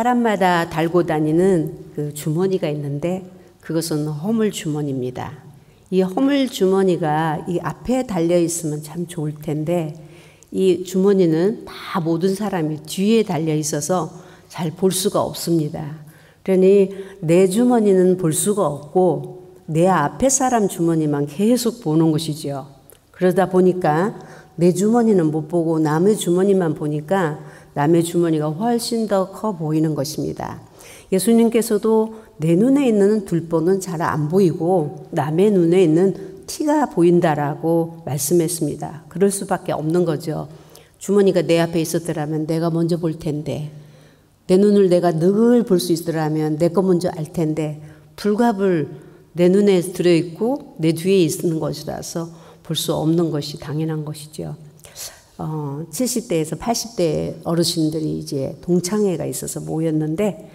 사람마다 달고 다니는 그 주머니가 있는데 그것은 허물 주머니입니다. 이 허물 주머니가 이 앞에 달려 있으면 참 좋을 텐데 이 주머니는 다 모든 사람이 뒤에 달려 있어서 잘 볼 수가 없습니다. 그러니 내 주머니는 볼 수가 없고 내 앞에 사람 주머니만 계속 보는 것이죠. 그러다 보니까 내 주머니는 못 보고 남의 주머니만 보니까 남의 주머니가 훨씬 더 커 보이는 것입니다. 예수님께서도 내 눈에 있는 들보는 잘 안 보이고 남의 눈에 있는 티가 보인다라고 말씀했습니다. 그럴 수밖에 없는 거죠. 주머니가 내 앞에 있었더라면 내가 먼저 볼 텐데, 내 눈을 내가 늘 볼 수 있더라면 내 거 먼저 알 텐데, 불갑을 내 눈에 들어있고 내 뒤에 있는 것이라서 볼 수 없는 것이 당연한 것이죠. 70대에서 80대 어르신들이 이제 동창회가 있어서 모였는데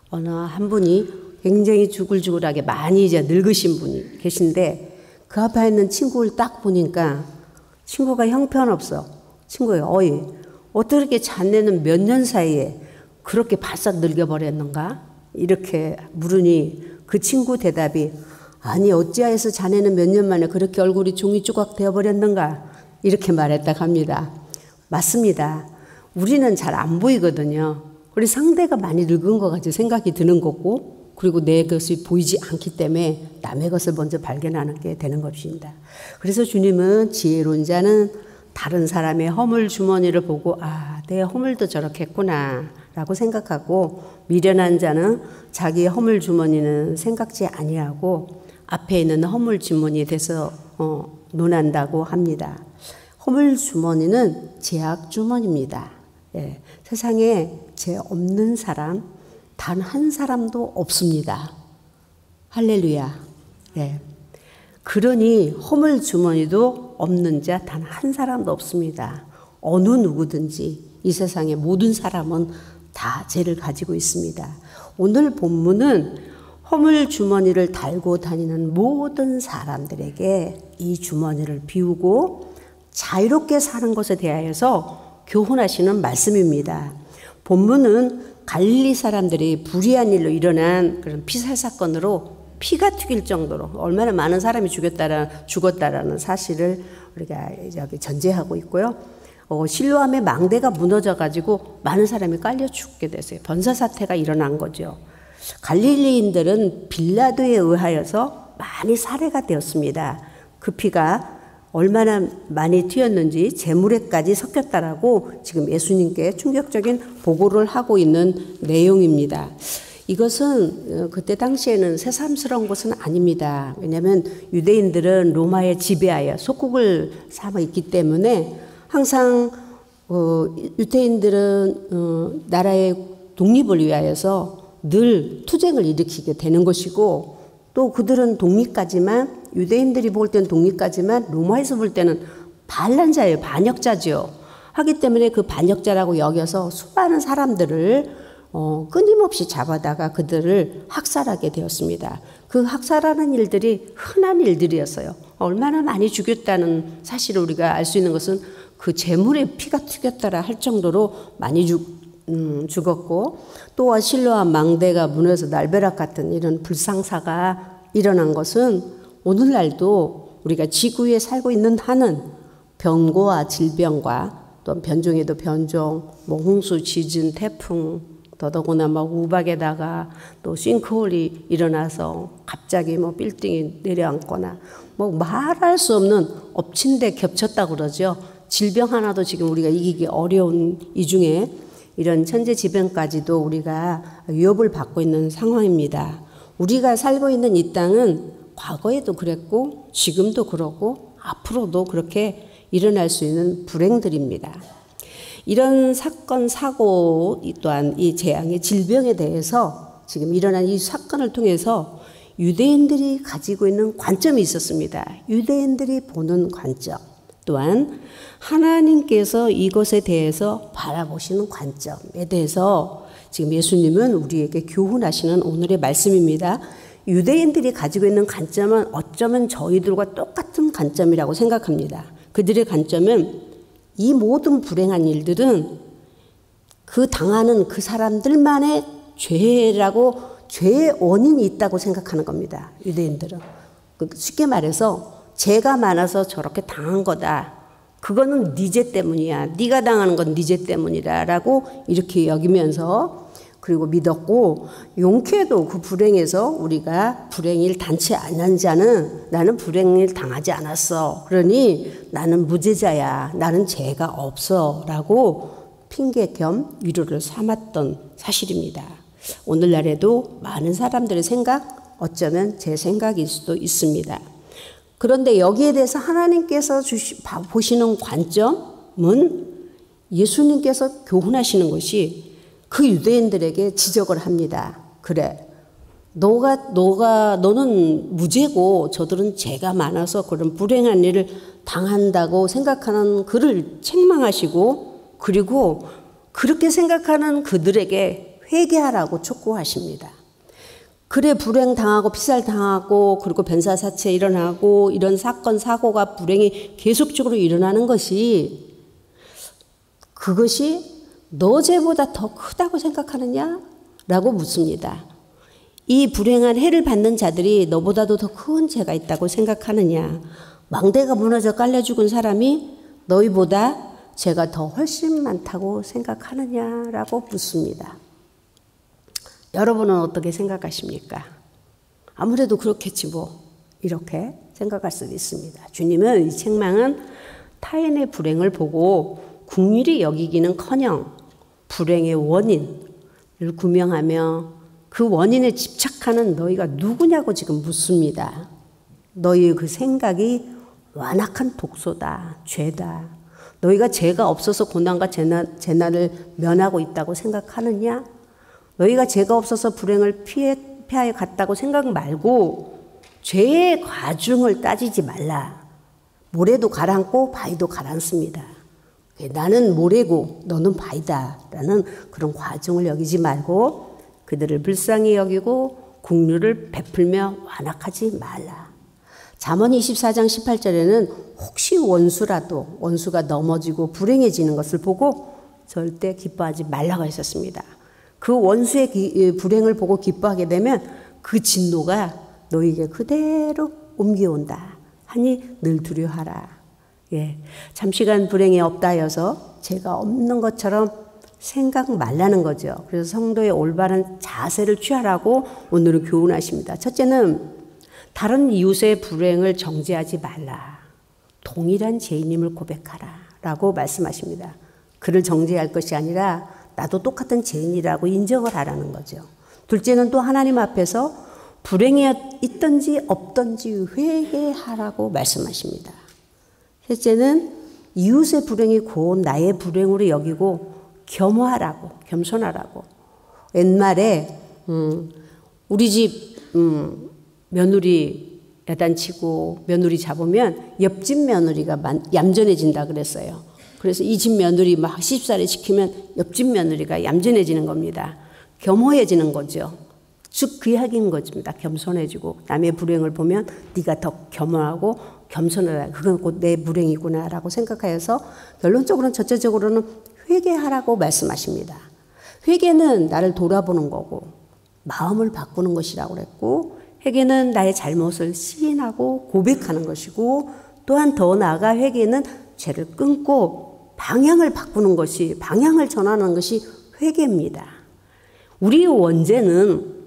어느 한 분이 굉장히 주글주글하게 많이 이제 늙으신 분이 계신데 그 앞에 있는 친구를 딱 보니까 친구가 형편없어. 친구가 어이 어떻게 자네는 몇 년 사이에 그렇게 바싹 늙어버렸는가? 이렇게 물으니 그 친구 대답이 아니 어찌하여서 자네는 몇 년 만에 그렇게 얼굴이 종이 조각 되어버렸는가? 이렇게 말했다고 합니다. 맞습니다. 우리는 잘 안 보이거든요. 우리 상대가 많이 늙은 것 같이 생각이 드는 거고 그리고 내 것이 보이지 않기 때문에 남의 것을 먼저 발견하는 게 되는 것입니다. 그래서 주님은 지혜로운 자는 다른 사람의 허물 주머니를 보고 아, 내 허물도 저렇게 했구나 라고 생각하고 미련한 자는 자기의 허물 주머니는 생각지 아니하고 앞에 있는 허물 주머니에 대해서 논한다고 합니다. 허물 주머니는 죄악 주머니입니다. 예, 세상에 죄 없는 사람 단 한 사람도 없습니다. 할렐루야. 예. 그러니 허물 주머니도 없는 자 단 한 사람도 없습니다. 어느 누구든지 이 세상의 모든 사람은 다 죄를 가지고 있습니다. 오늘 본문은 허물 주머니를 달고 다니는 모든 사람들에게 이 주머니를 비우고 자유롭게 사는 것에 대하여서 교훈하시는 말씀입니다. 본문은 갈릴리 사람들이 불의한 일로 일어난 그런 피살 사건으로 피가 튀길 정도로 얼마나 많은 사람이 죽었다라는 사실을 우리가 여기 전제하고 있고요. 실로암의 망대가 무너져가지고 많은 사람이 깔려 죽게 됐어요. 번사 사태가 일어난 거죠. 갈릴리인들은 빌라도에 의하여서 많이 살해가 되었습니다. 그 피가 얼마나 많이 튀었는지 재물에까지 섞였다라고 지금 예수님께 충격적인 보고를 하고 있는 내용입니다. 이것은 그때 당시에는 새삼스러운 것은 아닙니다. 왜냐하면 유대인들은 로마의 지배하에 속국을 삼아 있기 때문에 항상 유대인들은 나라의 독립을 위하여서 늘 투쟁을 일으키게 되는 것이고 또 그들은 독립까지만 유대인들이 볼 때는 독립까지만 로마에서 볼 때는 반란자예요. 반역자죠. 하기 때문에 그 반역자라고 여겨서 수많은 사람들을 끊임없이 잡아다가 그들을 학살하게 되었습니다. 그 학살하는 일들이 흔한 일들이었어요. 얼마나 많이 죽였다는 사실을 우리가 알 수 있는 것은 그 재물에 피가 튀겼다라 할 정도로 많이 죽었고 또 실로암 망대가 무너져서 날벼락 같은 이런 불상사가 일어난 것은 오늘날도 우리가 지구에 살고 있는 한은 병고와 질병과 또 변종에도 변종, 뭐 홍수, 지진, 태풍, 더더구나 막 우박에다가 또 싱크홀이 일어나서 갑자기 뭐 빌딩이 내려앉거나 뭐 말할 수 없는 엎친 데 겹쳤다고 그러죠. 질병 하나도 지금 우리가 이기기 어려운 이 중에 이런 천재지변까지도 우리가 위협을 받고 있는 상황입니다. 우리가 살고 있는 이 땅은 과거에도 그랬고 지금도 그렇고 앞으로도 그렇게 일어날 수 있는 불행들입니다. 이런 사건, 사고 또한 이 재앙의 질병에 대해서 지금 일어난 이 사건을 통해서 유대인들이 가지고 있는 관점이 있었습니다. 유대인들이 보는 관점 또한 하나님께서 이것에 대해서 바라보시는 관점에 대해서 지금 예수님은 우리에게 교훈하시는 오늘의 말씀입니다. 유대인들이 가지고 있는 관점은 어쩌면 저희들과 똑같은 관점이라고 생각합니다. 그들의 관점은 이 모든 불행한 일들은 그 당하는 그 사람들만의 죄라고 죄의 원인이 있다고 생각하는 겁니다. 유대인들은. 쉽게 말해서 죄가 많아서 저렇게 당한 거다. 그거는 네 죄 때문이야. 네가 당하는 건 네 죄 때문이다 라고 이렇게 여기면서 그리고 믿었고, 용케도 그 불행에서 우리가 불행일 당치 않은 자는 나는 불행일 당하지 않았어. 그러니 나는 무죄자야. 나는 죄가 없어 라고 핑계 겸 위로를 삼았던 사실입니다. 오늘날에도 많은 사람들의 생각, 어쩌면 제 생각일 수도 있습니다. 그런데 여기에 대해서 하나님께서 보시는 관점은 예수님께서 교훈하시는 것이 그 유대인들에게 지적을 합니다. 그래, 너는 무죄고 저들은 죄가 많아서 그런 불행한 일을 당한다고 생각하는 그를 책망하시고, 그리고 그렇게 생각하는 그들에게 회개하라고 촉구하십니다. 그래, 불행 당하고 피살 당하고 그리고 변사사체 일어나고 이런 사건 사고가 불행이 계속적으로 일어나는 것이, 그것이 너 죄보다 더 크다고 생각하느냐? 라고 묻습니다. 이 불행한 해를 받는 자들이 너보다도 더 큰 죄가 있다고 생각하느냐? 망대가 무너져 깔려 죽은 사람이 너희보다 죄가 더 훨씬 많다고 생각하느냐라고 묻습니다. 여러분은 어떻게 생각하십니까? 아무래도 그렇겠지 뭐, 이렇게 생각할 수도 있습니다. 주님은 이 책망은 타인의 불행을 보고 국률이 여기기는커녕 불행의 원인을 구명하며 그 원인에 집착하는 너희가 누구냐고 지금 묻습니다. 너희의 그 생각이 완악한 독소다, 죄다. 너희가 죄가 없어서 고난과 재난을 면하고 있다고 생각하느냐? 너희가 죄가 없어서 불행을 피하여 갔다고 생각 말고 죄의 과중을 따지지 말라. 모래도 가라앉고 바위도 가라앉습니다. 나는 모래고 너는 바위다 라는 그런 과중을 여기지 말고 그들을 불쌍히 여기고 긍휼을 베풀며 완악하지 말라. 잠언 24장 18절에는 혹시 원수가 넘어지고 불행해지는 것을 보고 절대 기뻐하지 말라고 했었습니다. 그 원수의 불행을 보고 기뻐하게 되면 그 진노가 너에게 그대로 옮겨온다 하니 늘 두려워하라. 잠시간 불행이 없다 하여서 죄가 없는 것처럼 생각 말라는 거죠. 그래서 성도의 올바른 자세를 취하라고 오늘은 교훈하십니다. 첫째는 다른 이웃의 불행을 정죄하지 말라. 동일한 죄인임을 고백하라 라고 말씀하십니다. 그를 정죄할 것이 아니라 나도 똑같은 죄인이라고 인정을 하라는 거죠. 둘째는 또 하나님 앞에서 불행이 있든지 없든지 회개하라고 말씀하십니다. 셋째는 이웃의 불행이 곧 나의 불행으로 여기고 겸허하라고, 겸손하라고. 옛말에 우리 집 며느리 야단치고 며느리 잡으면 옆집 며느리가 얌전해진다 그랬어요. 그래서 이 집 며느리 막 시집살이 시키면 옆집 며느리가 얌전해지는 겁니다. 겸허해지는 거죠. 즉 그 이야기인 것입니다. 겸손해지고 남의 불행을 보면 네가 더 겸허하고 겸손하라. 그건 곧 내 불행이구나라고 생각하여서 결론적으로는 전체적으로는 회개하라고 말씀하십니다. 회개는 나를 돌아보는 거고 마음을 바꾸는 것이라고 그랬고, 회개는 나의 잘못을 시인하고 고백하는 것이고, 또한 더 나아가 회개는 죄를 끊고 방향을 바꾸는 것이, 방향을 전하는 것이 회개입니다. 우리의 원죄는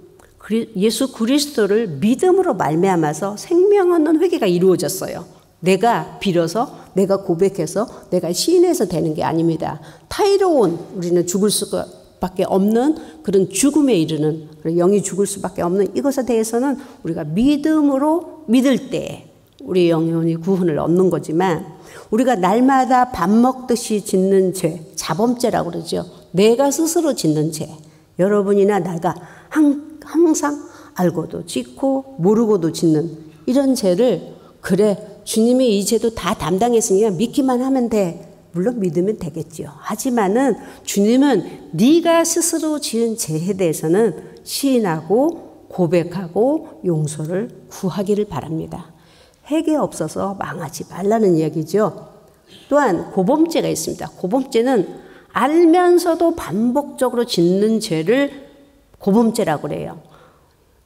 예수 그리스도를 믿음으로 말미암아서 생명 얻는 회개가 이루어졌어요. 내가 빌어서, 내가 고백해서, 내가 시인해서 되는 게 아닙니다. 타이로운, 우리는 죽을 수밖에 없는 그런 죽음에 이르는, 영이 죽을 수밖에 없는 이것에 대해서는 우리가 믿음으로 믿을 때 우리 영혼이 구원을 얻는 거지만, 우리가 날마다 밥 먹듯이 짓는 죄, 자범죄라고 그러죠. 내가 스스로 짓는 죄. 여러분이나 내가 항상 알고도 짓고 모르고도 짓는 이런 죄를, 그래 주님이 이 죄도 다 담당했으니까 믿기만 하면 돼. 물론 믿으면 되겠지요. 하지만은 주님은 네가 스스로 지은 죄에 대해서는 시인하고 고백하고 용서를 구하기를 바랍니다. 회개 없어서 망하지 말라는 이야기죠. 또한 고범죄가 있습니다. 고범죄는 알면서도 반복적으로 짓는 죄를 고범죄라고 그래요.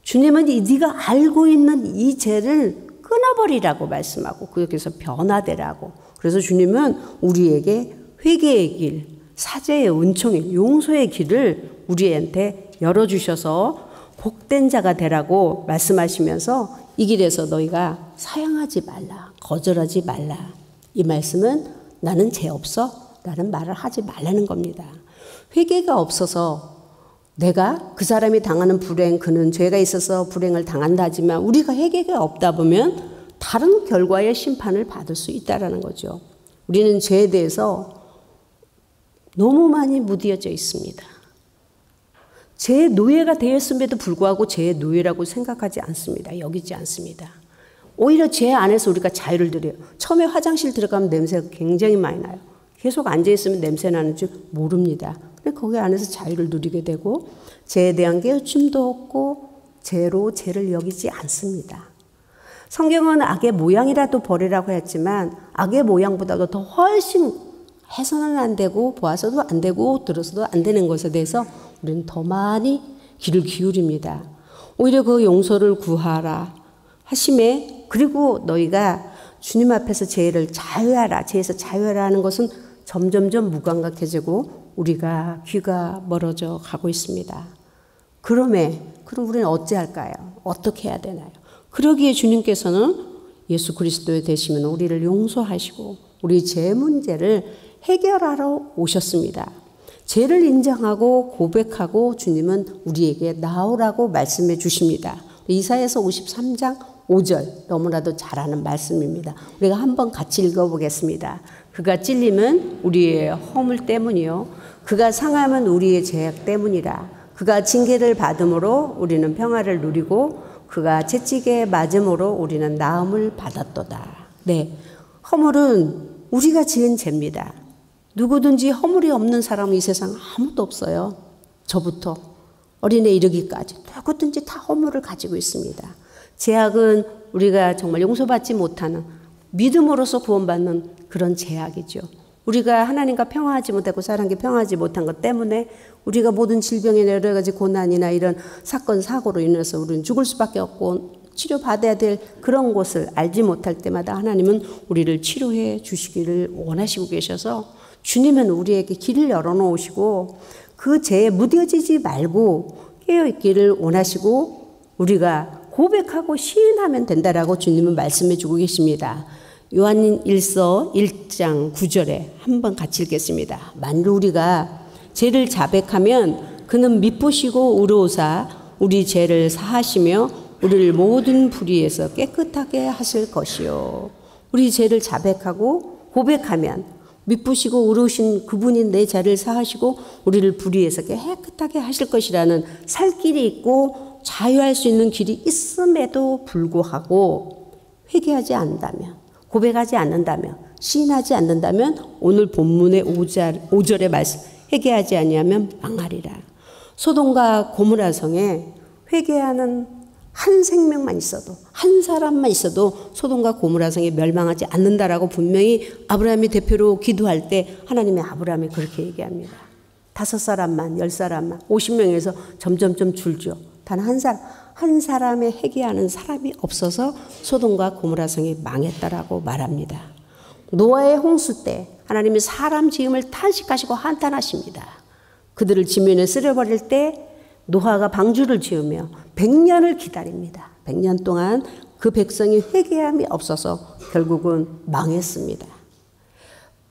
주님은 네가 알고 있는 이 죄를 끊어버리라고 말씀하고 거기서 변화되라고. 그래서 주님은 우리에게 회개의 길, 사죄의 은총의 용서의 길을 우리한테 열어주셔서 복된 자가 되라고 말씀하시면서 이 길에서 너희가 사양하지 말라, 거절하지 말라. 이 말씀은 나는 죄 없어? 라는 말을 하지 말라는 겁니다. 회개가 없어서 내가 그 사람이 당하는 불행, 그는 죄가 있어서 불행을 당한다 하지만 우리가 회개가 없다 보면 다른 결과의 심판을 받을 수 있다는 거죠. 우리는 죄에 대해서 너무 많이 무뎌져 있습니다. 죄의 노예가 되었음에도 불구하고 죄의 노예라고 생각하지 않습니다. 여기지 않습니다. 오히려 죄 안에서 우리가 자유를 누려요. 처음에 화장실 들어가면 냄새가 굉장히 많이 나요. 계속 앉아있으면 냄새 나는 줄 모릅니다. 거기 안에서 자유를 누리게 되고 죄에 대한 깨우침도 없고 죄로 죄를 여기지 않습니다. 성경은 악의 모양이라도 버리라고 했지만 악의 모양보다도 더 훨씬 해서는 안 되고 보아서도 안 되고 들어서도 안 되는 것에 대해서 우리는 더 많이 귀를 기울입니다. 오히려 그 용서를 구하라 하심에 그리고 너희가 주님 앞에서 죄를 자유하라, 죄에서 자유하라 하는 것은 점점점 무감각해지고 우리가 귀가 멀어져 가고 있습니다. 그럼 우리는 어찌할까요? 어떻게 해야 되나요? 그러기에 주님께서는 예수 그리스도에 되시면 우리를 용서하시고 우리 죄 문제를 해결하러 오셨습니다. 죄를 인정하고 고백하고 주님은 우리에게 나오라고 말씀해 주십니다. 이사야서 53장 5절 너무나도 잘 아는 말씀입니다. 우리가 한번 같이 읽어보겠습니다. 그가 찔림은 우리의 허물 때문이요 그가 상함은 우리의 죄악 때문이라. 그가 징계를 받음으로 우리는 평화를 누리고 그가 채찍에 맞음으로 우리는 나음을 받았도다. 네, 허물은 우리가 지은 죄입니다. 누구든지 허물이 없는 사람은 이 세상 아무도 없어요. 저부터 어린애 이르기까지 누구든지 다 허물을 가지고 있습니다. 죄악은 우리가 정말 용서받지 못하는 믿음으로서 구원받는 그런 죄악이죠. 우리가 하나님과 평화하지 못하고 사람과 평화하지 못한 것 때문에 우리가 모든 질병이나 여러 가지 고난이나 이런 사건 사고로 인해서 우리는 죽을 수밖에 없고 치료받아야 될 그런 것을 알지 못할 때마다 하나님은 우리를 치료해 주시기를 원하시고 계셔서 주님은 우리에게 길을 열어놓으시고 그 죄에 무뎌지지 말고 깨어있기를 원하시고 우리가 고백하고 시인하면 된다라고 주님은 말씀해 주고 계십니다. 요한 1서 1장 9절에 한번 같이 읽겠습니다. 만일 우리가 죄를 자백하면 그는 미쁘시고 의로우사 우리 죄를 사하시며 우리를 모든 불의에서 깨끗하게 하실 것이요. 우리 죄를 자백하고 고백하면 미쁘시고 의로우신 그분이 내 죄를 사하시고 우리를 불의에서 깨끗하게 하실 것이라는 살 길이 있고 자유할 수 있는 길이 있음에도 불구하고 회개하지 않는다면 고백하지 않는다면 시인하지 않는다면 오늘 본문의 5절의 말씀 회개하지 아니하면 망하리라. 소돔과 고모라 성에 회개하는 한 생명만 있어도 한 사람만 있어도 소돔과 고모라 성이 멸망하지 않는다라고 분명히 아브라함이 대표로 기도할 때 하나님의 아브라함이 그렇게 얘기합니다. 5사람만 10사람만 50명에서 점점점 줄죠. 단 한 사람의 회개하는 사람이 없어서 소돔과 고모라 성이 망했다라고 말합니다. 노아의 홍수 때 하나님이 사람 지음을 탄식하시고 한탄하십니다. 그들을 지면에 쓸어버릴 때 노아가 방주를 지으며 100년을 기다립니다. 100년 동안 그 백성이 회개함이 없어서 결국은 망했습니다.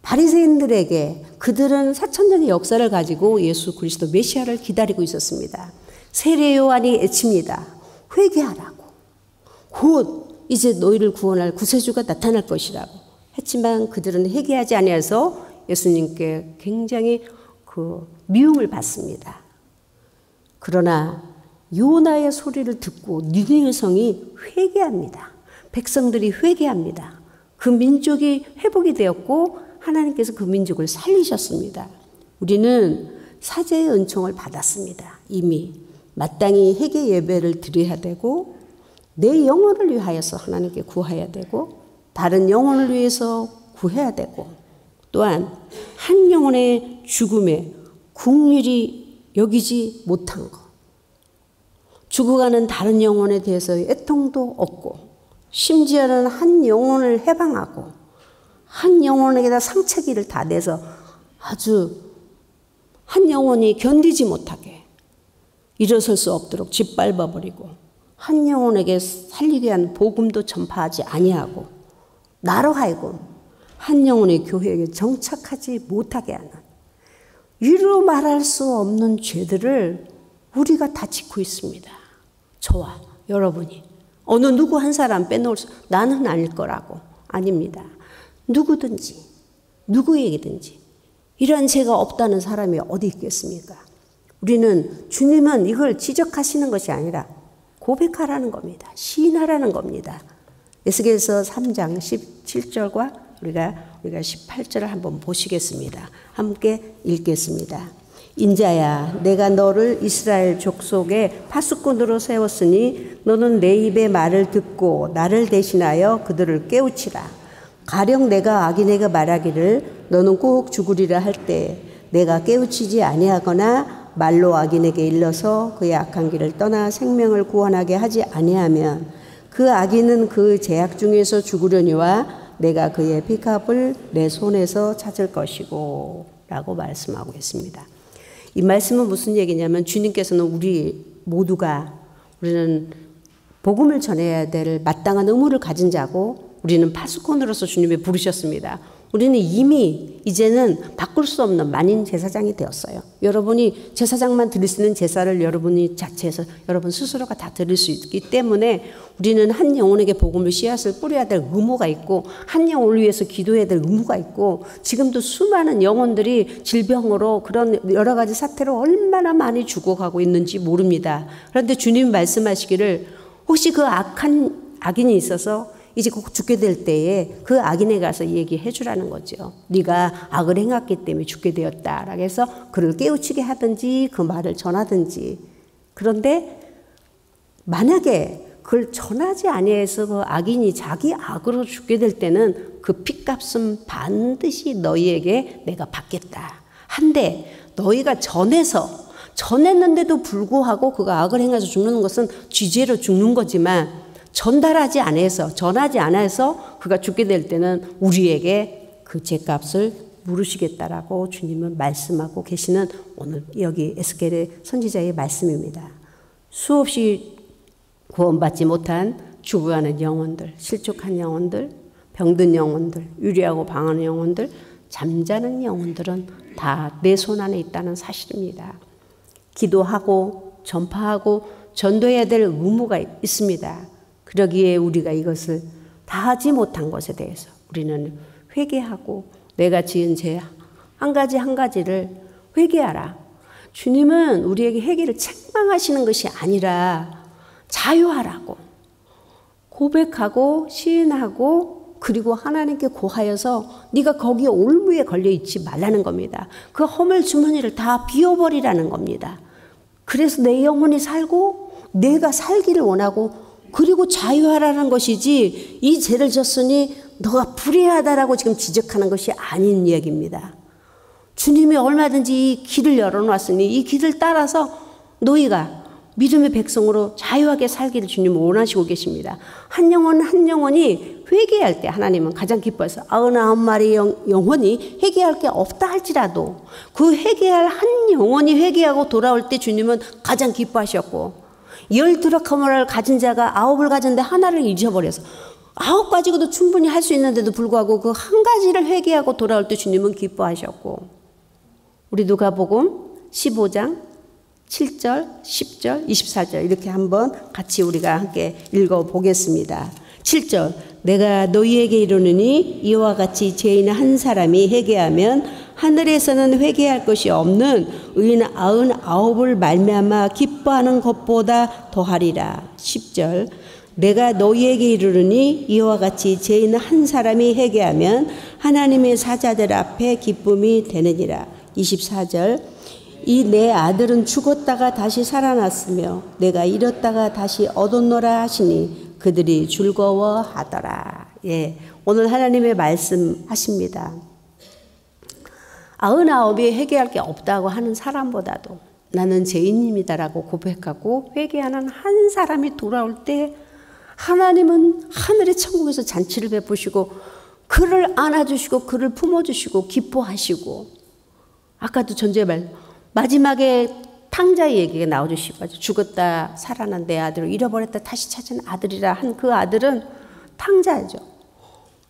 바리새인들에게 그들은 4000년의 역사를 가지고 예수 그리스도 메시아를 기다리고 있었습니다. 세례 요한이 외칩니다. 회개하라고. 곧 이제 너희를 구원할 구세주가 나타날 것이라고 했지만 그들은 회개하지 아니해서 예수님께 굉장히 미움을 받습니다. 그러나 요나의 소리를 듣고 니느웨 성이 회개합니다. 백성들이 회개합니다. 그 민족이 회복이 되었고 하나님께서 그 민족을 살리셨습니다. 우리는 사죄의 은총을 받았습니다. 이미 마땅히 회개 예배를 드려야 되고 내 영혼을 위하여서 하나님께 구해야 되고 다른 영혼을 위해서 구해야 되고 또한 한 영혼의 죽음에 긍휼히 여기지 못한 것 죽어가는 다른 영혼에 대해서 애통도 없고 심지어는 한 영혼을 해방하고 한 영혼에게다 상처기를 다 내서 아주 한 영혼이 견디지 못하게 일어설 수 없도록 짓밟아버리고 한 영혼에게 살리게 한 복음도 전파하지 아니하고 나로 하여금 한 영혼의 교회에 정착하지 못하게 하는 이루 말할 수 없는 죄들을 우리가 다 짓고 있습니다. 저와 여러분이 어느 누구 한 사람 빼놓을 수 나는 아닐 거라고 아닙니다. 누구든지 누구에게든지 이러한 죄가 없다는 사람이 어디 있겠습니까? 우리는 주님은 이걸 지적하시는 것이 아니라 고백하라는 겁니다. 시인하라는 겁니다. 에스겔서 3장 17절과 우리가 18절을 한번 보시겠습니다. 함께 읽겠습니다. 인자야, 내가 너를 이스라엘 족속의 파수꾼으로 세웠으니 너는 내 입의 말을 듣고 나를 대신하여 그들을 깨우치라. 가령 내가 악인에게 말하기를 너는 꼭 죽으리라 할 때 내가 깨우치지 아니하거나 말로 악인에게 일러서 그의 악한 길을 떠나 생명을 구원하게 하지 아니하면 그 악인은 그 죄악 중에서 죽으려니와 내가 그의 피값을 내 손에서 찾을 것이고 라고 말씀하고 있습니다. 이 말씀은 무슨 얘기냐면 주님께서는 우리 모두가 우리는 복음을 전해야 될 마땅한 의무를 가진 자고 우리는 파수꾼으로서 주님이 부르셨습니다. 우리는 이미 이제는 바꿀 수 없는 만인 제사장이 되었어요. 여러분이 제사장만 드릴 수 있는 제사를 여러분이 자체에서 여러분 스스로가 다 드릴 수 있기 때문에 우리는 한 영혼에게 복음의 씨앗을 뿌려야 될 의무가 있고 한 영혼을 위해서 기도해야 될 의무가 있고 지금도 수많은 영혼들이 질병으로 그런 여러 가지 사태로 얼마나 많이 죽어가고 있는지 모릅니다. 그런데 주님 말씀하시기를 혹시 그 악인이 있어서 이제 곧 죽게 될 때에 그 악인에 가서 얘기해 주라는 거죠. 네가 악을 행했기 때문에 죽게 되었다라고 해서 그를 깨우치게 하든지 그 말을 전하든지. 그런데 만약에 그걸 전하지 아니해서 그 악인이 자기 악으로 죽게 될 때는 그 핏값은 반드시 너희에게 내가 받겠다. 한데 너희가 전했는데도 불구하고 그가 악을 행해서 죽는 것은 쥐죄로 죽는 거지만 전하지 않아서 그가 죽게 될 때는 우리에게 그 죄값을 물으시겠다라고 주님은 말씀하고 계시는 오늘 여기 에스겔의 선지자의 말씀입니다. 수없이 구원받지 못한 죽어가는 영혼들, 실족한 영혼들, 병든 영혼들, 유리하고 방하는 영혼들, 잠자는 영혼들은 다 내 손 안에 있다는 사실입니다. 기도하고 전파하고 전도해야 될 의무가 있습니다. 그러기에 우리가 이것을 다 하지 못한 것에 대해서 우리는 회개하고 내가 지은 죄 한 가지 한 가지를 회개하라. 주님은 우리에게 회개를 책망하시는 것이 아니라 자유하라고 고백하고 시인하고 그리고 하나님께 고하여서 네가 거기에 올무에 걸려 있지 말라는 겁니다. 그 허물 주머니를 다 비워버리라는 겁니다. 그래서 내 영혼이 살고 내가 살기를 원하고 그리고 자유하라는 것이지 이 죄를 졌으니 너가 불의하다라고 지금 지적하는 것이 아닌 얘기입니다. 주님이 얼마든지 이 길을 열어놨으니 이 길을 따라서 너희가 믿음의 백성으로 자유하게 살기를 주님은 원하시고 계십니다. 한 영혼 한 영혼이 회개할 때 하나님은 가장 기뻐해서 99마리 영혼이 회개할 게 없다 할지라도 그 회개할 한 영혼이 회개하고 돌아올 때 주님은 가장 기뻐하셨고 10드라크마를 가진 자가 9을 가졌는데 하나를 잊어버려서 9가지고도 충분히 할 수 있는데도 불구하고 그 한 가지를 회개하고 돌아올 때 주님은 기뻐하셨고 우리 누가복음 15장 7절, 10절, 24절 이렇게 한번 같이 우리가 함께 읽어보겠습니다. 7절 내가 너희에게 이르노니 이와 같이 죄인 한 사람이 회개하면 하늘에서는 회개할 것이 없는 의인 99을 말미암아 기뻐하는 것보다 더하리라. 10절 내가 너희에게 이르노니 이와 같이 죄인 한 사람이 회개하면 하나님의 사자들 앞에 기쁨이 되느니라. 24절 이 내 아들은 죽었다가 다시 살아났으며 내가 잃었다가 다시 얻었노라 하시니 그들이 즐거워하더라. 예, 오늘 하나님의 말씀하십니다. 99이 회개할 게 없다고 하는 사람보다도 나는 죄인입니다라고 고백하고 회개하는 한 사람이 돌아올 때 하나님은 하늘의 천국에서 잔치를 베푸시고 그를 안아주시고 그를 품어주시고 기뻐하시고, 아까도 전주에 마지막에 탕자의 얘기가 나오시고 죽었다 살아난 내 아들을 잃어버렸다 다시 찾은 아들이라 한 그 아들은 탕자죠.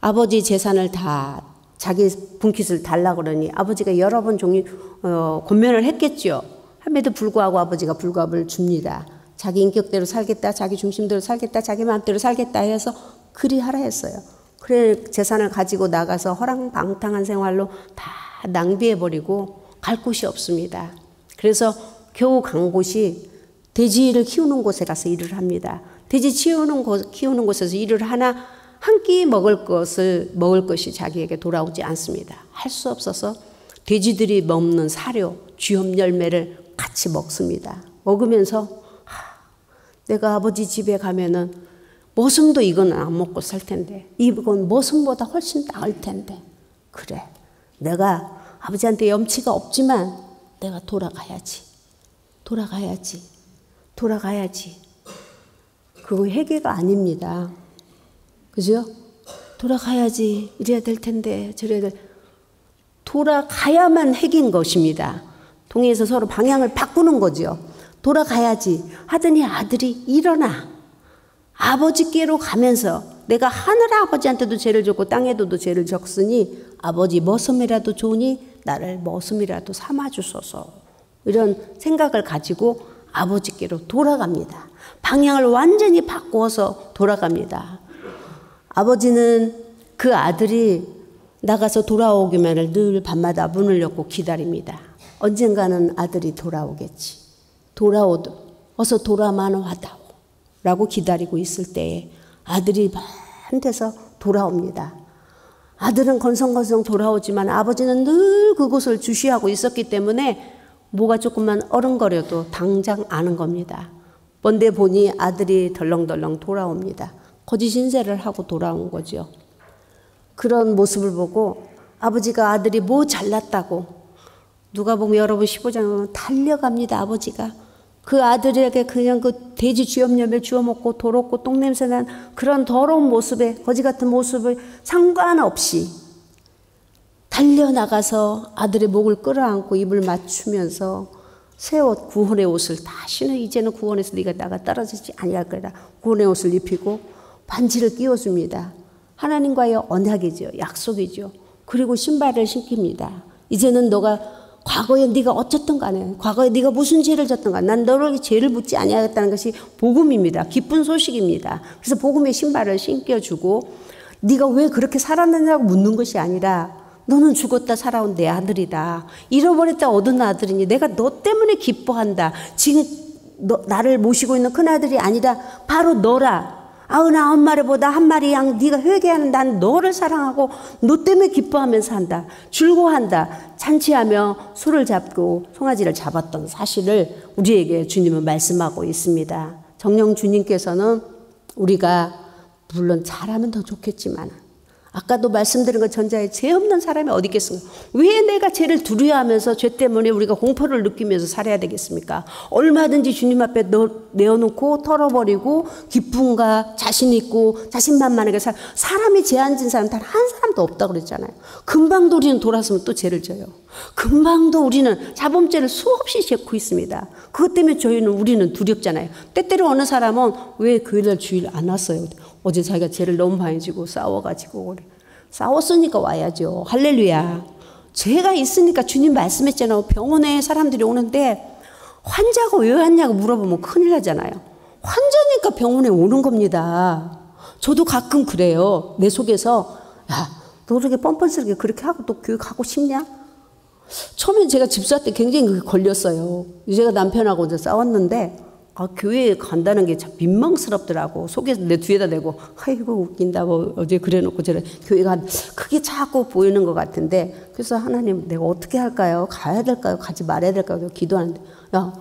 아버지 재산을 다 자기 분깃을 달라고 그러니 아버지가 여러 번 권면을 했겠죠. 함에도 불구하고 아버지가 불구합을 줍니다. 자기 인격대로 살겠다, 자기 중심대로 살겠다, 자기 마음대로 살겠다 해서 그리하라 했어요. 그래 재산을 가지고 나가서 허랑방탕한 생활로 다 낭비해버리고 갈 곳이 없습니다. 그래서 겨우 간 곳이 돼지를 키우는 곳에 가서 일을 합니다. 돼지 키우는 곳에서 일을 하나 한 끼 먹을 것이 자기에게 돌아오지 않습니다. 할 수 없어서 돼지들이 먹는 사료, 쥐염 열매를 같이 먹습니다. 먹으면서 내가 아버지 집에 가면은 머슴도 이건 안 먹고 살 텐데, 이건 머슴보다 훨씬 나을 텐데, 그래 내가 아버지한테 염치가 없지만 내가 돌아가야지. 그거 회개가 아닙니다. 그죠? 돌아가야지. 이래야 될 텐데 저래야 될. 돌아가야만 핵인 것입니다. 동의해서 서로 방향을 바꾸는 거죠. 돌아가야지 하더니 아들이 일어나 아버지께로 가면서 내가 하늘 아버지한테도 죄를 졌고 땅에도 죄를 졌으니 아버지 머슴이라도 좋으니 나를 머슴이라도 삼아주소서, 이런 생각을 가지고 아버지께로 돌아갑니다. 방향을 완전히 바꾸어서 돌아갑니다. 아버지는 그 아들이 나가서 돌아오기만을 늘 밤마다 문을 열고 기다립니다. 언젠가는 아들이 돌아오겠지. 어서 돌아만 와다오 라고 기다리고 있을 때에 아들이 먼 데서 돌아옵니다. 아들은 건성건성 돌아오지만 아버지는 늘 그곳을 주시하고 있었기 때문에 뭐가 조금만 어른거려도 당장 아는 겁니다. 먼데 보니 아들이 덜렁덜렁 돌아옵니다. 거짓 인쇄를 하고 돌아온 거죠. 그런 모습을 보고 아버지가 아들이 뭐 잘났다고, 누가 보면 여러분 15장에 보면 달려갑니다. 아버지가 그 아들에게 그냥 그 돼지 쥐염염을 주워 먹고 더럽고 똥냄새 난 그런 더러운 모습에, 거지 같은 모습을 상관없이 달려나가서 아들의 목을 끌어안고 입을 맞추면서 새 옷, 구원의 옷을 다시는 이제는 구원에서 네가 나가 떨어지지 아니할 거다. 구원의 옷을 입히고 반지를 끼워줍니다. 하나님과의 언약이죠. 약속이죠. 그리고 신발을 신깁니다. 이제는 너가 과거에 네가 어쨌든 간에, 과거에 네가 무슨 죄를 졌든 간에 난 너를 죄를 묻지 아니하겠다는 것이 복음입니다. 기쁜 소식입니다. 그래서 복음의 신발을 신겨주고 네가 왜 그렇게 살았느냐고 묻는 것이 아니라 너는 죽었다 살아온 내 아들이다. 잃어버렸다 얻은 아들이니 내가 너 때문에 기뻐한다. 지금 나를 모시고 있는 큰아들이 아니라 바로 너라. 99마리보다 한 마리 양 네가 회개하는 난 너를 사랑하고 너 때문에 기뻐하면서 한다. 즐거워한다. 잔치하며 술을 잡고 송아지를 잡았던 사실을 우리에게 주님은 말씀하고 있습니다. 정녕 주님께서는 우리가 물론 잘하면 더 좋겠지만, 아까도 말씀드린 것 전자에 죄 없는 사람이 어디 있겠습니까? 왜 내가 죄를 두려워하면서 죄 때문에 우리가 공포를 느끼면서 살아야 되겠습니까? 얼마든지 주님 앞에 내어놓고 털어버리고 기쁨과 자신 있고 자신만만하게 사람이 죄 안 진 사람 단 한 사람도 없다고 그랬잖아요. 금방도 우리는 돌아서면 또 죄를 져요. 금방도 우리는 자범죄를 수없이 짓고 있습니다. 그것 때문에 우리는 두렵잖아요. 때때로 어느 사람은 왜 교회를 주일 안 왔어요? 어제 자기가 죄를 너무 많이 지고 싸워가지고 싸웠으니까 와야죠. 할렐루야. 죄가 있으니까 주님 말씀했잖아요. 병원에 사람들이 오는데 환자가 왜 왔냐고 물어보면 큰일 나잖아요. 환자니까 병원에 오는 겁니다. 저도 가끔 그래요. 내 속에서 야, 너 그렇게 뻔뻔스럽게 그렇게 하고 또 교회 가고 싶냐? 처음엔 제가 집사 때 굉장히 그게 걸렸어요. 제가 남편하고 이제 싸웠는데 교회에 간다는 게 참 민망스럽더라고. 속에서 내 뒤에다 대고 아이고 웃긴다고 어제 그래놓고 저래 교회 그게 자꾸 보이는 것 같은데, 그래서 하나님 내가 어떻게 할까요? 가야 될까요? 가지 말아야 될까요? 기도하는데 야,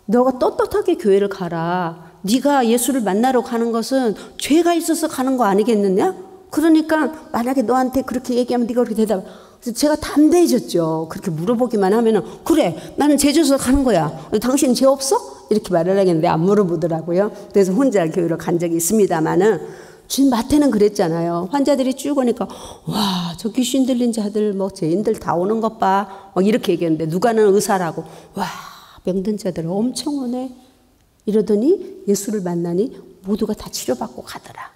너가 떳떳하게 교회를 가라. 네가 예수를 만나러 가는 것은 죄가 있어서 가는 거 아니겠느냐? 그러니까 만약에 너한테 그렇게 얘기하면 네가 그렇게 대답해. 제가 담대해졌죠. 그렇게 물어보기만 하면은 그래 나는 죄 져서 가는 거야. 당신 죄 없어? 이렇게 말을 하겠는데 안 물어보더라고요. 그래서 혼자 교회로 간 적이 있습니다만은 주님 마태는 그랬잖아요. 환자들이 쭉 오니까 와 저 귀신 들린 자들 뭐 죄인들 다 오는 것 봐. 막 이렇게 얘기했는데 누가는 의사라고 와 병든 자들 엄청 오네. 이러더니 예수를 만나니 모두가 다 치료받고 가더라.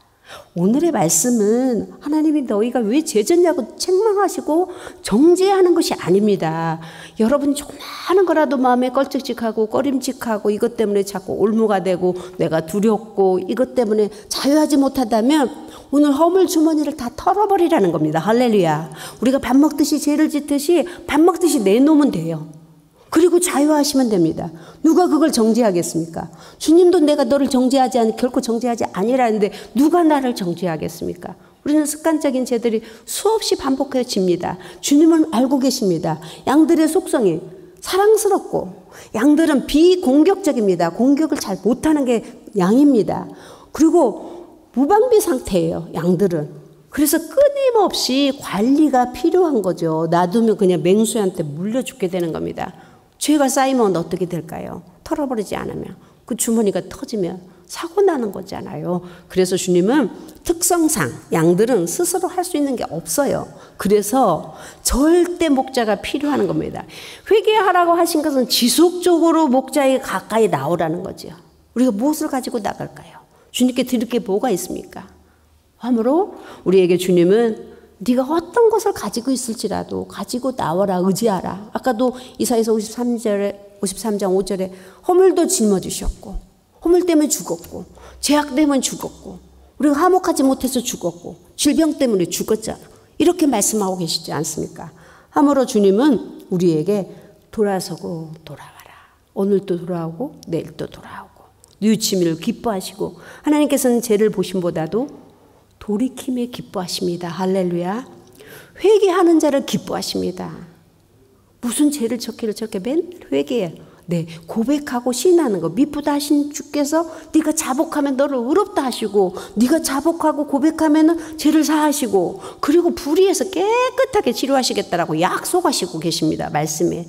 오늘의 말씀은 하나님이 너희가 왜 죄 졌냐고 책망하시고 정죄하는 것이 아닙니다. 여러분이 조그마한 거라도 마음에 껄찍찍하고 꺼림칙하고 이것 때문에 자꾸 올무가 되고 내가 두렵고 이것 때문에 자유하지 못하다면 오늘 허물 주머니를 다 털어버리라는 겁니다. 할렐루야. 우리가 밥 먹듯이 죄를 짓듯이 밥 먹듯이 내놓으면 돼요. 그리고 자유하시면 됩니다. 누가 그걸 정죄하겠습니까? 주님도 내가 너를 정죄하지 않니 결코 정죄하지 아니라는데 누가 나를 정죄하겠습니까? 우리는 습관적인 죄들이 수없이 반복해집니다. 주님은 알고 계십니다. 양들의 속성이 사랑스럽고 양들은 비공격적입니다. 공격을 잘 못하는 게 양입니다. 그리고 무방비 상태예요. 양들은. 그래서 끊임없이 관리가 필요한 거죠. 놔두면 그냥 맹수한테 물려 죽게 되는 겁니다. 죄가 쌓이면 어떻게 될까요? 털어버리지 않으면 그 주머니가 터지면 사고 나는 거잖아요. 그래서 주님은 특성상 양들은 스스로 할 수 있는 게 없어요. 그래서 절대 목자가 필요한 겁니다. 회개하라고 하신 것은 지속적으로 목자에 가까이 나오라는 거죠. 우리가 무엇을 가지고 나갈까요? 주님께 드릴 게 뭐가 있습니까? 함으로 우리에게 주님은 네가 어떤 것을 가지고 있을지라도 가지고 나와라 의지하라. 아까도 이사야서 53장 5절에 허물도 짊어지셨고 허물 때문에 죽었고 죄악 때문에 죽었고 우리가 화목하지 못해서 죽었고 질병 때문에 죽었잖아. 이렇게 말씀하고 계시지 않습니까? 함으로 주님은 우리에게 돌아서고 돌아가라. 오늘도 돌아오고 내일도 돌아오고 뉘우침을 기뻐하시고 하나님께서는 죄를 보심보다도 돌이킴에 기뻐하십니다. 할렐루야. 회개하는 자를 기뻐하십니다. 무슨 죄를 졌기를 저렇게 맨 회개해요. 네, 고백하고 신하는 거. 미쁘다 하신 주께서 네가 자복하면 너를 의롭다 하시고 네가 자복하고 고백하면 죄를 사하시고 그리고 불의해서 깨끗하게 치료하시겠다라고 약속하시고 계십니다. 말씀에.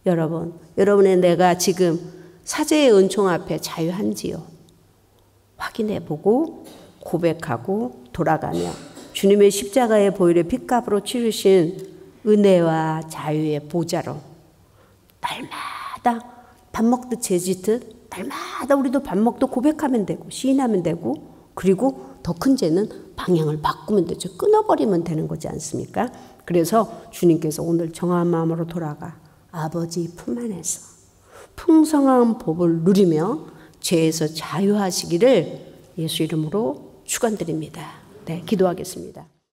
여러분의 내가 지금 사죄의 은총 앞에 자유한지요? 확인해보고 고백하고 돌아가며 주님의 십자가의 보혈의 핏값으로 치르신 은혜와 자유의 보좌로 날마다 밥 먹듯 죄 짓듯 날마다 우리도 밥 먹듯 고백하면 되고 시인하면 되고 그리고 더 큰 죄는 방향을 바꾸면 되죠. 끊어버리면 되는 거지 않습니까? 그래서 주님께서 오늘 정한 마음으로 돌아가 아버지 품 안에서 풍성한 복을 누리며 죄에서 자유하시기를 예수 이름으로 축원드립니다. 네, 기도하겠습니다.